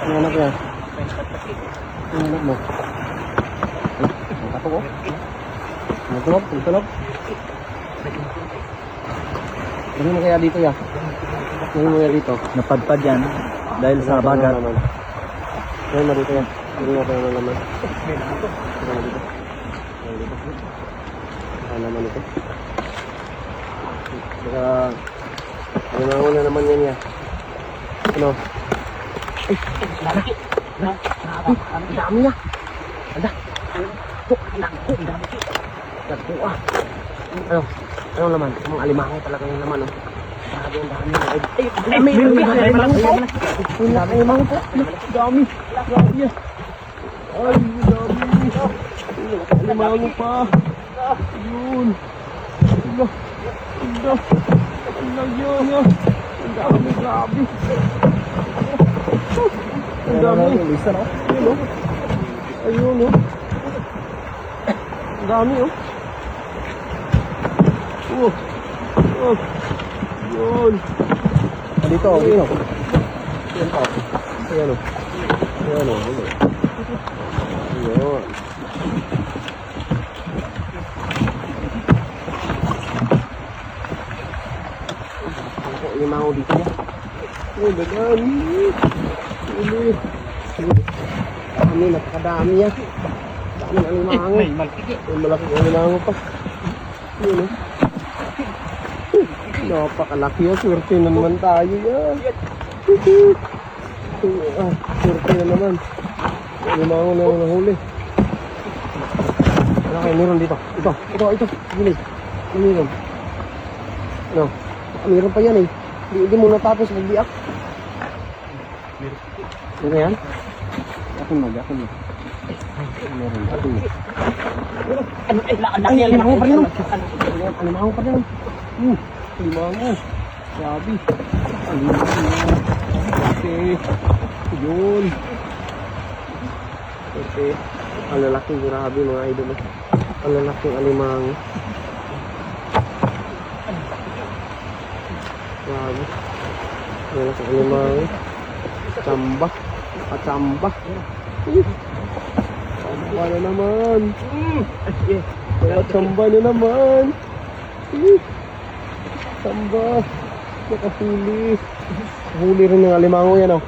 Ang anak niya. Ang anak mo. Ang kato ko. Ang tulog, ang tulog. Ano mo kaya dito ya? Ano mo kaya dito? Napadpad yan dahil sa bagat. Ano mo dito yan? Ano mo kaya naman? Ano mo dito? Ano naman ito? Baka ano na naman yan ya? Ano? Ay! Lalaki! Ang dami niya! Ala! Ang dami! Nagbuha! Ano? Anong laman? Mga alimango talaga yung laman, oh. Grabe ang dami. Ay! May alimango po! Ang alimango po! Dami! Grabe! Ay! Dami! Alimango pa! Yun! Hala! Hala! Hala yun! Ang dami! Grabe! Ang dami! Ayun, oh! Ayun, oh! Ang dami, oh! Oh! Yun! Dito, dito! Ayan pa! Ayan, oh! Ayan, oh! Ayan! Limango dito niya. Oh, dami. Dami, napakadami yan. Dami ng limango. May malaking limango pa. Yun, eh. Napakalaki yan. Swerte na naman tayo yan. Swerte na naman. Limango na yung nahuli. Ano kayo, meron dito. Ito. Gilid. Meron. Ano? Meron pa yan eh. Hindi mo natapos magbiak. Meron yan? Akin mo. Meron. Akin mo. Ay, alimango pa rin. Alimango pa rin. Alimango. Sabi. Alimango. Okay. Yun. Okay. Ang lalaking grabe mga idol. Ang lalaking alimango. Grabe. Wala sa alimango. Tsamba. Tsamba na naman. Tsamba na naman. Tsamba. Nakahuli. Huli rin ng alimango yan, oh.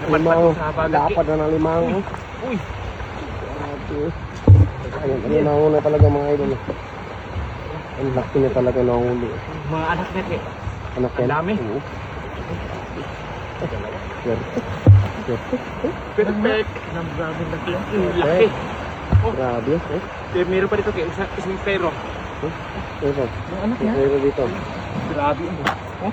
Alimango. Lapad na ng alimango. Grabe. Ayan, alimango na talaga mga idol. Ang laki na talaga nahuli. Mga anak natin eh. Anak yan? Ang dami. Oo. Perfect. Grabe na lang. Laki. Grabe. Meron pa dito kay isang pero. Ito. Yung anak niya. Ito dito. Grabe. Ano?